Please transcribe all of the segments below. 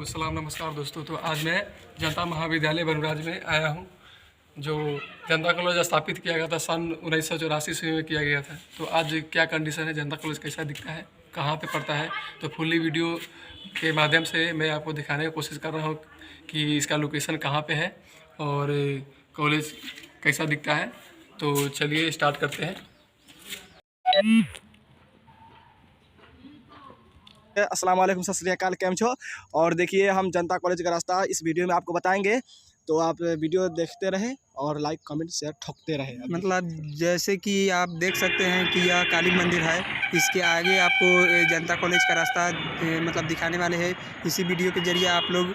तो सलाम नमस्कार दोस्तों। तो आज मैं जनता महाविद्यालय बनराज में आया हूँ, जो जनता कॉलेज स्थापित किया गया था सन 1984 ईस्वी में किया गया था। तो आज क्या कंडीशन है, जनता कॉलेज कैसा दिखता है, कहाँ पे पड़ता है, तो फुल्ली वीडियो के माध्यम से मैं आपको दिखाने की कोशिश कर रहा हूँ कि इसका लोकेशन कहाँ पे है और कॉलेज कैसा दिखता है। तो चलिए स्टार्ट करते हैं। अस्सलाम वालेकुम, सत श्री अकाल, केम छो। और देखिए हम जनता कॉलेज का रास्ता इस वीडियो में आपको बताएंगे, तो आप वीडियो देखते रहें और लाइक कमेंट शेयर ठोकते रहें। मतलब जैसे कि आप देख सकते हैं कि यह काली मंदिर है, इसके आगे आपको जनता कॉलेज का रास्ता मतलब दिखाने वाले हैं। इसी वीडियो के जरिए आप लोग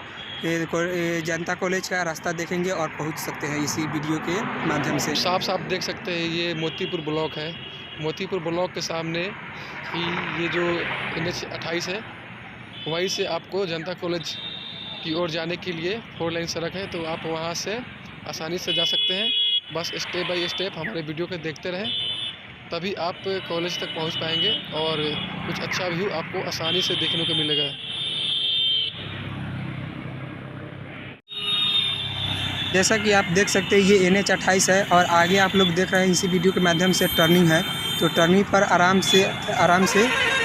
जनता कॉलेज का रास्ता देखेंगे और पहुंच सकते हैं इसी वीडियो के माध्यम से। साफ साफ देख सकते हैं ये मोतीपुर ब्लॉक है। मोतीपुर ब्लॉक के सामने ही ये जो NH 28 है, वहीं से आपको जनता कॉलेज की ओर जाने के लिए 4 लाइन सड़क है, तो आप वहां से आसानी से जा सकते हैं। बस स्टेप बाय स्टेप हमारे वीडियो को देखते रहें, तभी आप कॉलेज तक पहुंच पाएंगे और कुछ अच्छा व्यू आपको आसानी से देखने को मिलेगा। जैसा कि आप देख सकते हैं ये NH 28 है और आगे आप लोग देख रहे हैं इसी वीडियो के माध्यम से टर्निंग है, तो टर्निंग पर आराम से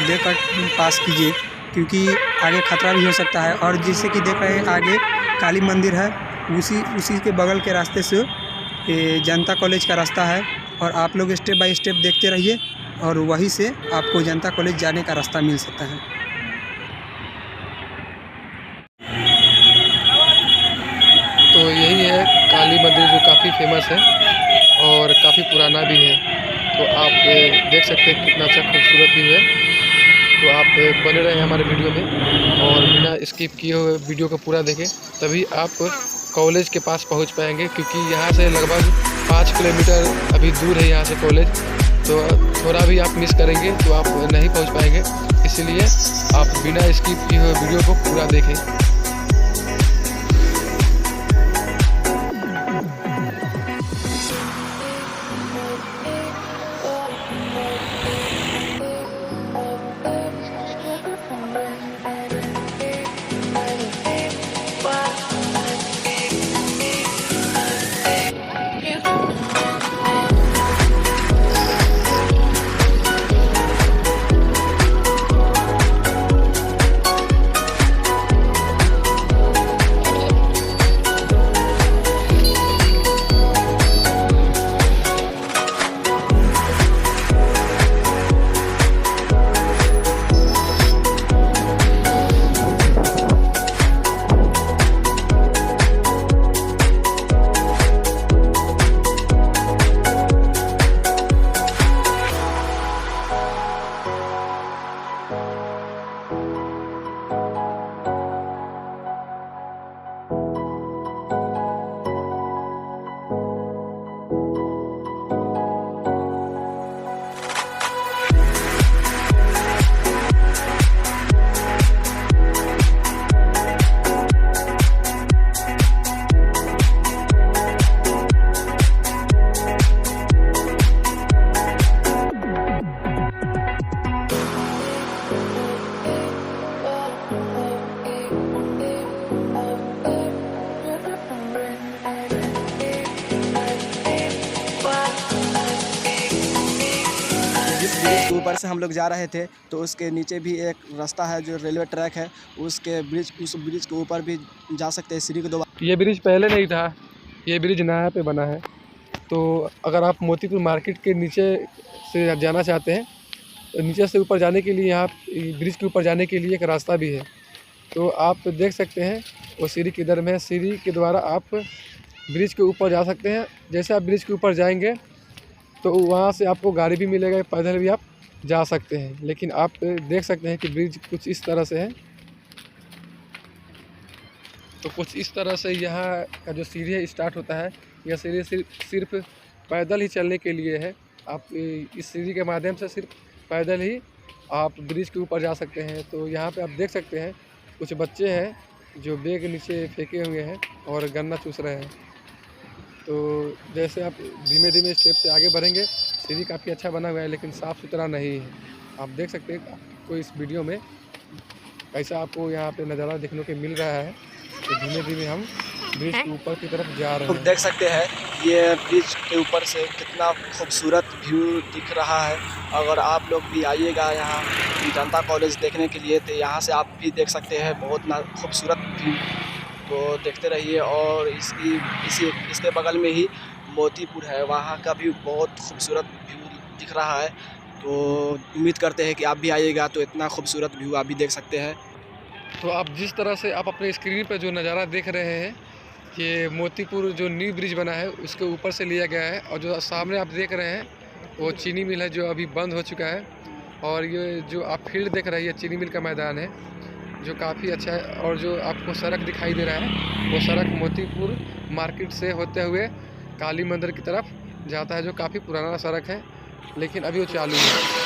देखकर पास कीजिए, क्योंकि आगे खतरा भी हो सकता है। और जैसे कि देख रहे हैं आगे काली मंदिर है, उसी के बगल के रास्ते से जनता कॉलेज का रास्ता है। और आप लोग स्टेप बाय स्टेप देखते रहिए और वहीं से आपको जनता कॉलेज जाने का रास्ता मिल सकता है। तो यही है काली मंदिर, जो काफ़ी फेमस है और काफ़ी पुराना भी है। तो आप देख सकते हैं कितना अच्छा खूबसूरत व्यू है। तो आप बने रहे हमारे वीडियो में और बिना स्किप किए हुए वीडियो को पूरा देखें, तभी आप कॉलेज के पास पहुंच पाएंगे, क्योंकि यहाँ से लगभग 5 किलोमीटर अभी दूर है यहाँ से कॉलेज। तो थोड़ा भी आप मिस करेंगे तो आप नहीं पहुंच पाएंगे, इसलिए आप बिना स्किप किए हुए वीडियो को पूरा देखें। ऊपर से हम लोग जा रहे थे, तो उसके नीचे भी एक रास्ता है जो रेलवे ट्रैक है, उस ब्रिज के ऊपर भी जा सकते हैं सीढ़ी के द्वारा। ये ब्रिज पहले नहीं था, ये ब्रिज नया पे बना है। तो अगर आप मोतीपुर मार्केट के नीचे से जाना चाहते हैं, तो नीचे से ऊपर जाने के लिए यहाँ ब्रिज के ऊपर जाने के लिए एक रास्ता भी है। तो आप देख सकते हैं वो सीढ़ी किधर में है, सीढ़ी के द्वारा आप ब्रिज के ऊपर जा सकते हैं। जैसे आप ब्रिज के ऊपर जाएंगे तो वहाँ से आपको गाड़ी भी मिलेगा, पैदल भी आप जा सकते हैं। लेकिन आप देख सकते हैं कि ब्रिज कुछ इस तरह से है। तो कुछ इस तरह से यहाँ का जो सीढ़ी है स्टार्ट होता है। यह सीढ़ी सिर्फ पैदल ही चलने के लिए है। आप इस सीढ़ी के माध्यम से सिर्फ पैदल ही आप ब्रिज के ऊपर जा सकते हैं। तो यहाँ पे आप देख सकते हैं कुछ बच्चे हैं जो बैग नीचे फेंके हुए हैं और गन्ना चूस रहे हैं। तो जैसे आप धीमे धीमे स्टेप से आगे बढ़ेंगे, सीढ़ी काफ़ी अच्छा बना हुआ है लेकिन साफ़ सुथरा नहीं है। आप देख सकते हैं आपको इस वीडियो में कैसा आपको यहाँ पे नज़ारा देखने को मिल रहा है। तो धीमे धीमे हम ब्रिज के ऊपर की तरफ जा रहे लोग हैं। देख सकते हैं ये ब्रिज के ऊपर से कितना खूबसूरत व्यू दिख रहा है। अगर आप लोग भी आइएगा यहाँ जनता कॉलेज देखने के लिए तो यहाँ से आप भी देख सकते हैं बहुत खूबसूरत व्यू। तो देखते रहिए। और इसके बगल में ही मोतीपुर है, वहाँ का भी बहुत खूबसूरत व्यू दिख रहा है। तो उम्मीद करते हैं कि आप भी आइएगा तो इतना खूबसूरत व्यू आप भी देख सकते हैं। तो आप जिस तरह से आप अपने स्क्रीन पर जो नज़ारा देख रहे हैं, ये मोतीपुर जो न्यू ब्रिज बना है उसके ऊपर से लिया गया है। और जो सामने आप देख रहे हैं वो चीनी मिल है जो अभी बंद हो चुका है। और ये जो आप फील्ड देख रहे हैं ये चीनी मिल का मैदान है जो काफ़ी अच्छा है। और जो आपको सड़क दिखाई दे रहा है वो सड़क मोतीपुर मार्केट से होते हुए काली मंदिर की तरफ जाता है, जो काफ़ी पुराना सड़क है लेकिन अभी वो चालू है।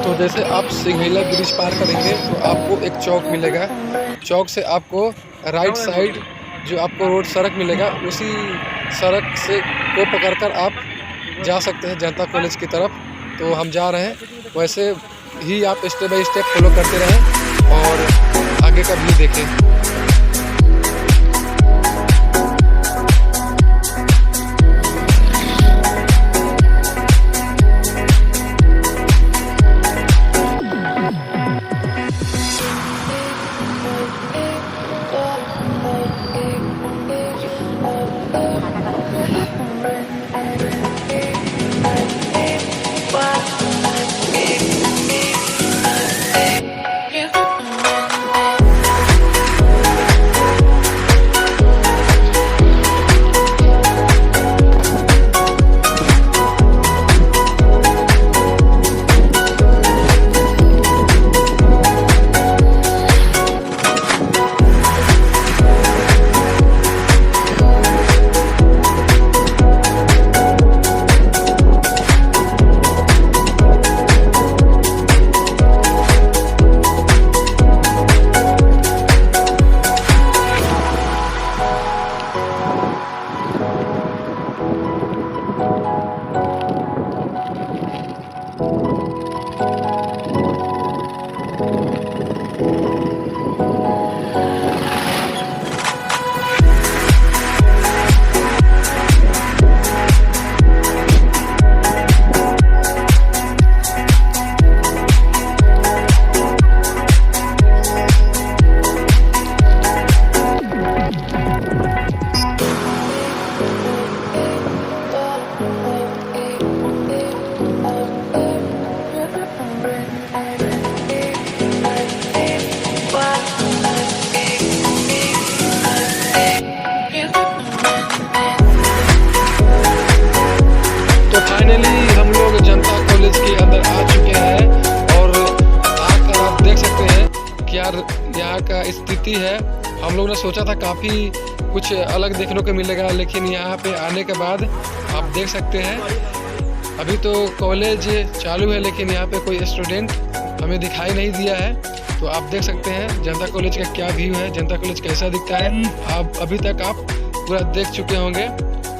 तो जैसे आप सिंघैला ब्रिज पार करेंगे तो आपको एक चौक मिलेगा। चौक से आपको राइट साइड जो आपको रोड सड़क मिलेगा, उसी सड़क से को पकड़कर आप जा सकते हैं जनता कॉलेज की तरफ। तो हम जा रहे हैं, वैसे ही आप स्टेप बाय स्टेप फॉलो करते रहें और आगे का व्यू देखें। खूबसूरती है। हम लोग ने सोचा था काफ़ी कुछ अलग देखने को मिलेगा, लेकिन यहाँ पे आने के बाद आप देख सकते हैं अभी तो कॉलेज चालू है, लेकिन यहाँ पे कोई स्टूडेंट हमें दिखाई नहीं दिया है। तो आप देख सकते हैं जनता कॉलेज का क्या व्यू है, जनता कॉलेज कैसा दिखता है। आप अभी तक आप पूरा देख चुके होंगे।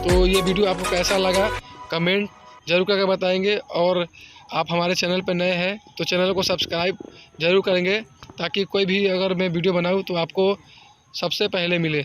तो ये वीडियो आपको कैसा लगा कमेंट ज़रूर करके बताएंगे, और आप हमारे चैनल पर नए हैं तो चैनल को सब्सक्राइब ज़रूर करेंगे, ताकि कोई भी अगर मैं वीडियो बनाऊँ तो आपको सबसे पहले मिले।